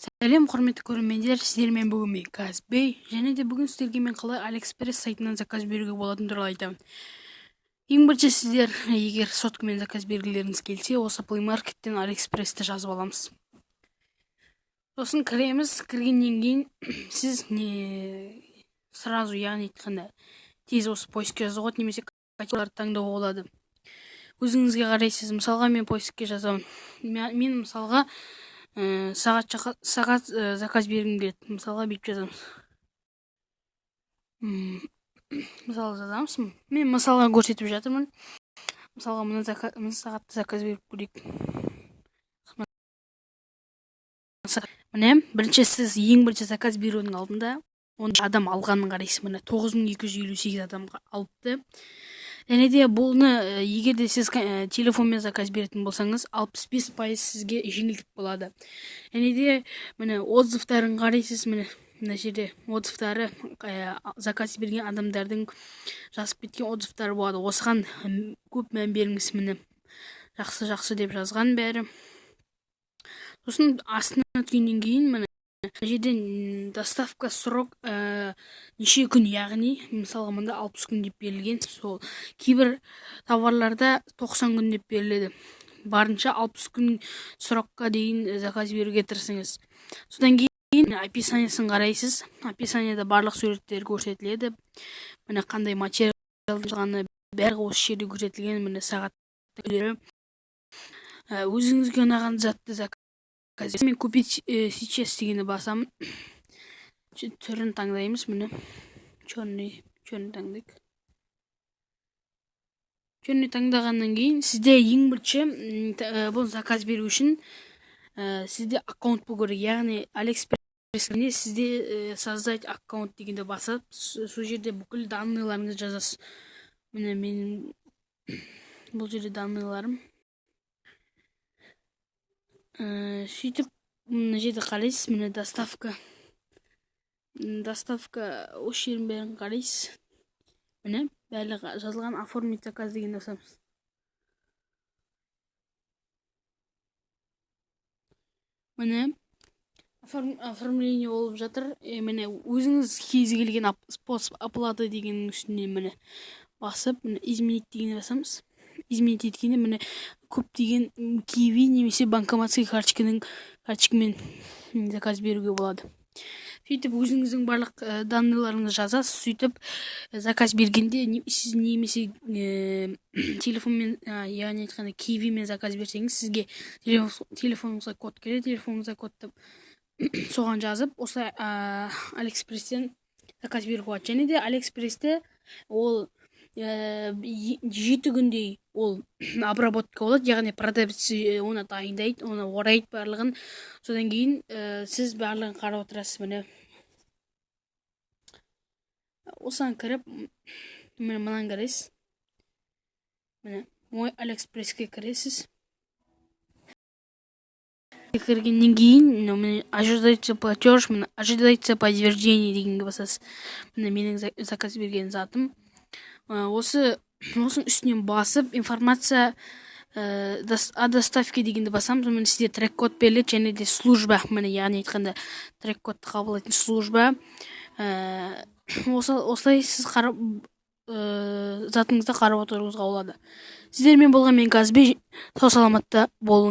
Сәлем құрметті көрермендер, сіздермен бүгін мен Казбей, және де бүгін сіздерге мен қалай AliExpress сайтынан заказ беруге болатыны туралы айтамын. Ең бірінші сіздер егер соткамен заказ бергілеріңіз келсе, осы Play Market'тен AliExpress'ті жазып аламыз. Сосын кіреміз, кіргеннен кейін сіз сразу, яғни айтқанда тез осы поискке жазуға немесе категорияларды таңдауға болады. Өзіңізге қарайсыз. Мысалға мен поискке жазамын. Мен мысалға сағат заказ бергім келеді. Мысалға бүйтіп жазамыз. Мысалы жазамыз. Мен мысалға көрсетіп жатырмын. Мысалға мына сағатты заказ беріп көрейік. Міне, ең бірінші заказ берудің алдында адам алғанын қарайсыз. Міне 9258 адамға алыпты. Және де бұны егер де сіз телефонмен заказ беретін болсаңыз 65% сізге жеңілдік болады. Және де міне отзывтарын қарайсыз. Мына жерде отзывтары заказ берген адамдардың жазып кеткен отзывтары болады. Осыған көп мән беріңіз. Міне жақсы деп жазған бәрі. Сосын астына түскеннен кейін міне жерден доставка срок неше күн, яғни мысалға мында 60 күн деп берілген. Сол кейбір товарларда 90 күн деп беріледі. Барынша 60 күн срокқа дейін заказ беруге тырысыңыз. Содан кейін описаниясын қарайсыз. Описанияда барлық суреттер көрсетіледі. Міне қандай материал жазылғаны бәрі осы жерде көрсетілген. Міне сағаттары, өзіңізге ұнаған затты заказ мен купить сейчас дегенді басамын. Түрін таңдаймыз. Міне черный таңдайық. Черный таңдағаннан кейін сізде ең бірінші бұл заказ беру үшін сізде аккаунт болу керек. Яғни AliExpress'те сізде создать аккаунт дегенді басып, сол жерде бүкіл данныйларыңызды жазасыз. Міне менің бұл жерде данныйларым. Сөйтіп мына жерде қарайсыз. Міне доставка осы жерін бәрін қарайсыз. Міне барлығы жазылған. Оформить заказ дегенді басамыз. Міне оформление болып жатыр. Міне өзіңіз кез келген способ оплаты дегеннің үстіне міне басып, міне изменить дегенді басамыз. Изменить еткенде міне көптеген Kiwi немесе банкоматский карточкамен заказ беруге болады. Сөйтіп өзіңіздің барлық данныйларыңызды жазасыз. Сөйтіп заказ бергенде сіз немесе телефонмен, яғни айтқанда Kiwiмен заказ берсеңіз, сізге телефоныңызға код келеді. Телефоныңызға кодты соған жазып, осы AliExpress'тен заказ беруге болады. Және де AliExpress'те ол 7 күндей ол обработка болады, яғни продавец оны дайындайды, оны орайды барлығын. Содан кейін сіз барлығын қарап отырасыз. Міне осыған кіріп, мынаны қарайсыз. Міне мой AliExpress'ке кіресіз. Кіргеннен кейін ожидается платеж, ожидается подтверждение дегенге басасыз. Міне менің заказ берген затым. Осының үстінен басып, информация о доставке дегенді басамыз. Міне сізде трек-код беріледі, және де служба, міне яғни айтқанда трек-кодты қабылдайтын служба. Осылай сіз затыңызды қарап отыруыңызға болады. Сіздермен болған мен Казбей. Сау саламатта болыңыз.